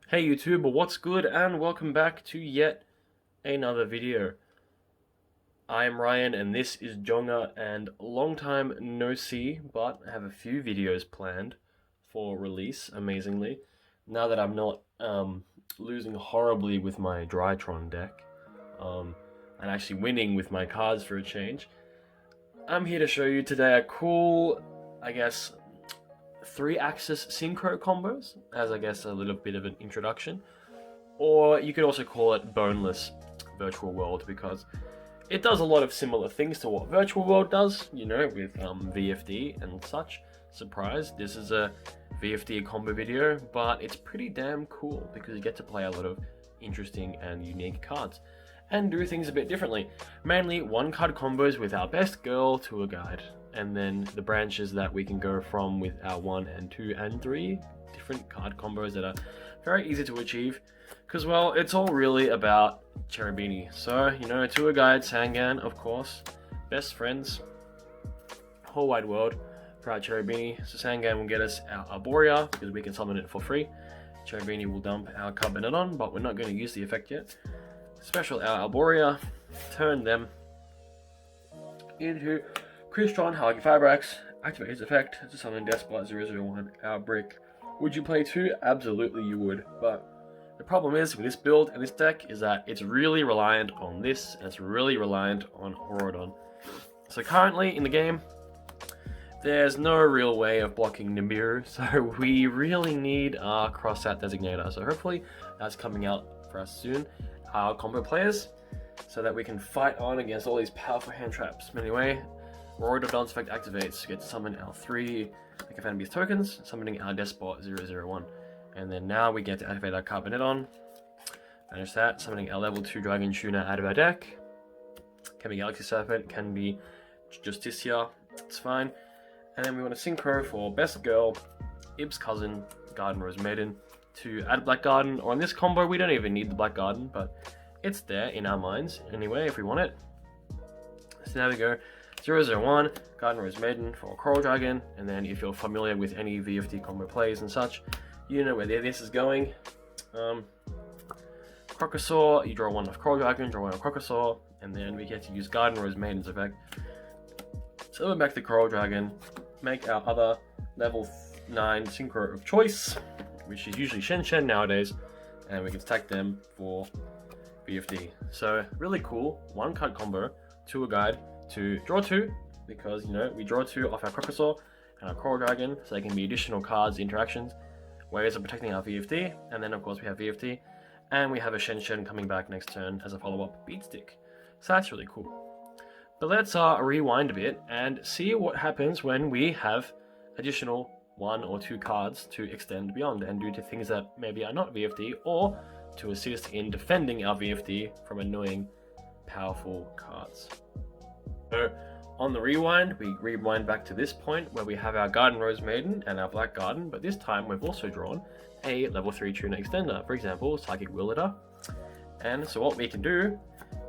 Hey YouTube, what's good and welcome back to yet another video. I am Ryan and this is Jonga, and long time no see, but I have a few videos planned for release, amazingly. Now that I'm not losing horribly with my Drytron deck, and actually winning with my cards for a change, I'm here to show you today a cool, I guess, 3-axis synchro combos, as I guess a little bit of an introduction. Or you could also call it boneless virtual world, because it does a lot of similar things to what virtual world does, you know, with VFD and such. Surprise, this is a VFD combo video, but it's pretty damn cool because you get to play a lot of interesting and unique cards and do things a bit differently. Mainly one card combos with our best girl to a guide, and then the branches that we can go from with our 1 and 2 and 3 different card combos that are very easy to achieve. Because, well, it's all really about Cherubini. So, you know, Tour Guide, Sangan, of course, best friends, whole wide world for our Cherubini. So Sangan will get us our Arborea, because we can summon it for free. Cherubini will dump our Carboneton, but we're not going to use the effect yet. Special our Arborea, turn them into Crystron, Hagi Fibrax, activate his effect to summon Despot 001, our brick. Would you play 2? Absolutely you would, but the problem is with this build and this deck is that it's really reliant on this, and it's really reliant on Horodon. So currently in the game, there's no real way of blocking Nibiru, so we really need our cross-out designator. So hopefully that's coming out for us soon, our combo players, so that we can fight on against all these powerful hand traps. Anyway, Horodon's effect activates, get to summon our 3 Mechaphan Beast tokens, summoning our Despot 001. And then now we get to activate our Carboneton. Manage that, summoning our level 2 Dragon Tuner out of our deck. Can be Galaxy Serpent, can be Justicia, it's fine. And then we want to Synchro for Best Girl, Ib's Cousin, Garden Rose Maiden, to add Black Garden. Or in this combo, we don't even need the Black Garden, but it's there in our minds anyway if we want it. So now we go 001, Garden Rose Maiden for Coral Dragon, and then if you're familiar with any VFD combo plays and such, you know where this is going. Crocosaur, you draw 1 of Coral Dragon, draw 1 of Crocosaur, and then we get to use Garden Rose Maiden's effect. So we're back to Coral Dragon, make our other level 9 Synchro of choice, which is usually Shen nowadays, and we can stack them for VFD. So really cool, 1 card combo, to a guide, to draw 2, because, you know, we draw 2 off our Crocosaur and our Coral Dragon, so they can be additional cards, interactions, ways of protecting our VFD. And then of course we have VFD, and we have a Shen coming back next turn as a follow-up Beatstick. So that's really cool. But let's rewind a bit and see what happens when we have additional 1 or 2 cards to extend beyond and do to things that maybe are not VFD, or to assist in defending our VFD from annoying, powerful cards. So on the rewind, we rewind back to this point where we have our Garden Rose Maiden and our Black Garden, but this time we've also drawn a level 3 tuner extender, for example, Psychic Wielder. And so what we can do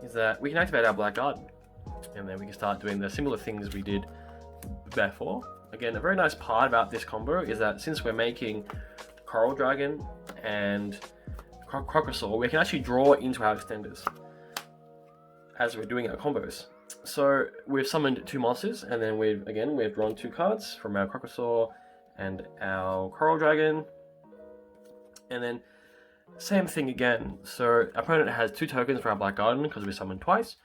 is that we can activate our Black Garden, and then we can start doing the similar things we did before. Again, a very nice part about this combo is that since we're making Coral Dragon and Crocosaur, we can actually draw into our extenders as we're doing our combos. So we've summoned 2 monsters, and then we've drawn 2 cards from our Crocosaur and our Coral Dragon. And then same thing again. So our opponent has 2 tokens for our Black Garden because we summoned twice.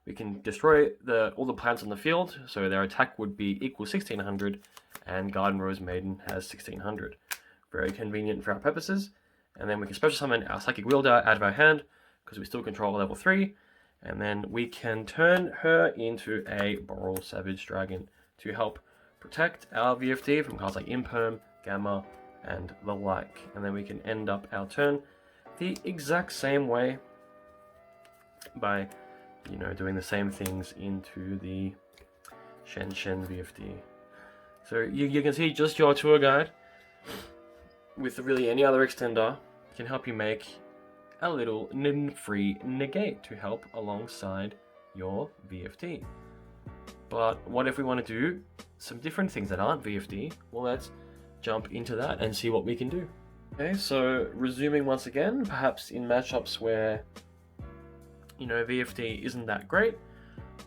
We can destroy all the plants on the field, so their attack would be equal 1600, and Garden Rose Maiden has 1600. Very convenient for our purposes. And then we can special summon our Psychic Wielder out of our hand because we still control level 3. And then we can turn her into a Boral Savage Dragon to help protect our VFD from cards like Imperm, Gamma, and the like. And then we can end up our turn the exact same way by, you know, doing the same things into the Shen VFD. So you can see just your tour guide with really any other extender can help you make a little free negate to help alongside your VFD. But what if we want to do some different things that aren't VFD? Well, let's jump into that and see what we can do. Okay, so resuming once again, perhaps in matchups where, VFD isn't that great,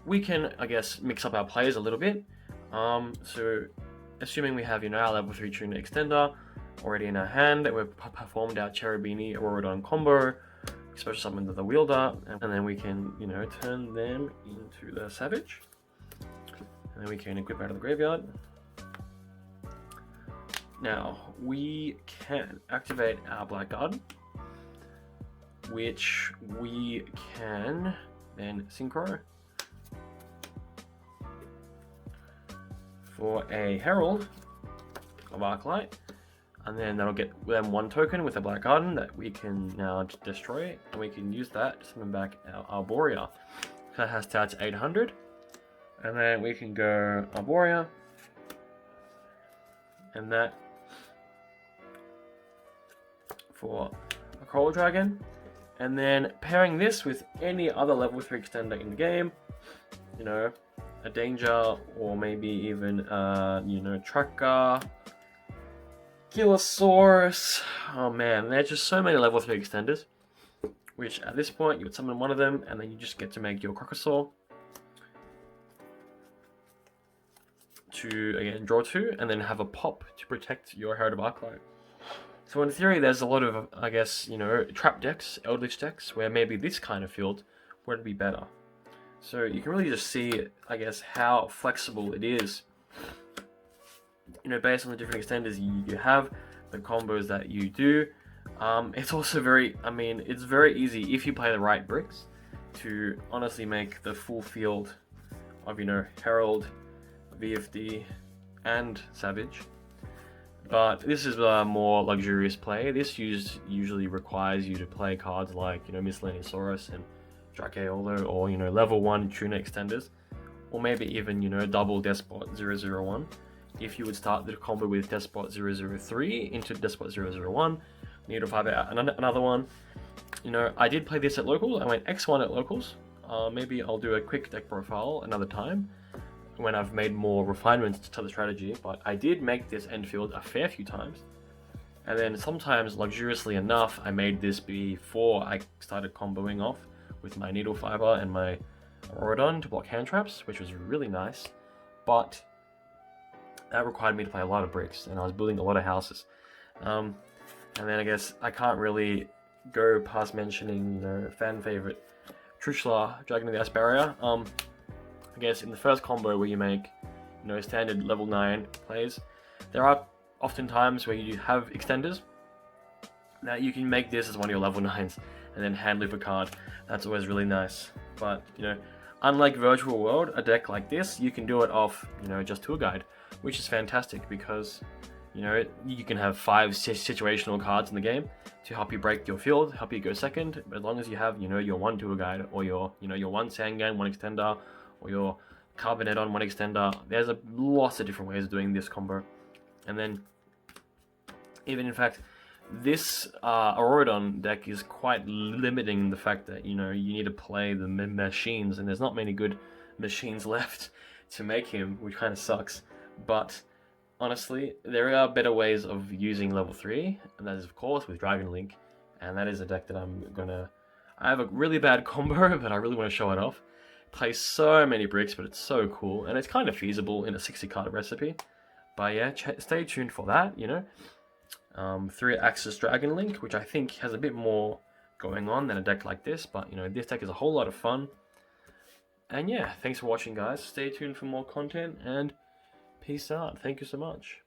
we can, I guess, mix up our players a little bit. So assuming we have, our level 3 Tuna Extender already in our hand, and we've performed our Cherubini Aurodon combo, special summon the Wielder, and then we can, turn them into the Savage. And then we can equip out of the graveyard. Now, we can activate our Black Garden, which we can then Synchro for a Herald of Arclight, and then that'll get them 1 token with a Black Garden that we can now destroy, and we can use that to summon back our Arborea. That has stats 800, and then we can go Arborea, and that for a Coral Dragon, and then pairing this with any other level 3 extender in the game, a Danger, or maybe even, Tracker, Kilosaurus. Oh man, there's just so many level 3 extenders, which at this point you would summon one of them, and then you just get to make your Crocosaur to, again, draw 2, and then have a pop to protect your Herald of Arclight. So in theory, there's a lot of, I guess, trap decks, Eldritch decks, where maybe this kind of field would be better. So you can really just see, I guess, how flexible it is, based on the different extenders you have, the combos that you do. It's also it's very easy if you play the right bricks to honestly make the full field of, Herald, VFD, and Savage. But this is a more luxurious play. This usually requires you to play cards like, Miscellaneousaurus and Drakeolo, or, level 1 Tuna Extenders, or maybe even, double Despot 001. If you would start the combo with Despot 003 into Despot 001, need to find out another one. I did play this at locals. I went X1 at locals. Maybe I'll do a quick deck profile another time when I've made more refinements to the strategy, but I did make this end field a fair few times. And then sometimes, luxuriously enough, I made this before I started comboing off with my Needle Fiber and my Aurodon to block hand traps, which was really nice. But that required me to play a lot of bricks, and I was building a lot of houses. And then I guess I can't really go past mentioning, fan favorite Trushla, Dragon of the Ice Barrier. I guess in the first combo where you make, standard level 9 plays, there are often times where you have extenders that you can make this as one of your level 9s and then hand loop a card. That's always really nice. But, unlike Virtual World, a deck like this, you can do it off, just Tour Guide, which is fantastic because, you can have 5 situational cards in the game to help you break your field, help you go second, as long as you have, your 1 Tour Guide, or your, your 1 Sangan, 1 Extender, or your Carboneton 1 Extender. There's lots of different ways of doing this combo. And then, even in fact, this Aurodon deck is quite limiting in the fact that, you need to play the machines, and there's not many good machines left to make him, which kind of sucks. But honestly, there are better ways of using level 3, and that is, of course, with Dragon Link, and that is a deck that I have a really bad combo, but I really want to show it off. Plays so many bricks, but it's so cool, and it's kind of feasible in a 60-card recipe. But yeah, stay tuned for that, 3-Axis Dragon Link, which I think has a bit more going on than a deck like this, but this deck is a whole lot of fun. And yeah, thanks for watching, guys. Stay tuned for more content, and peace out. Thank you so much.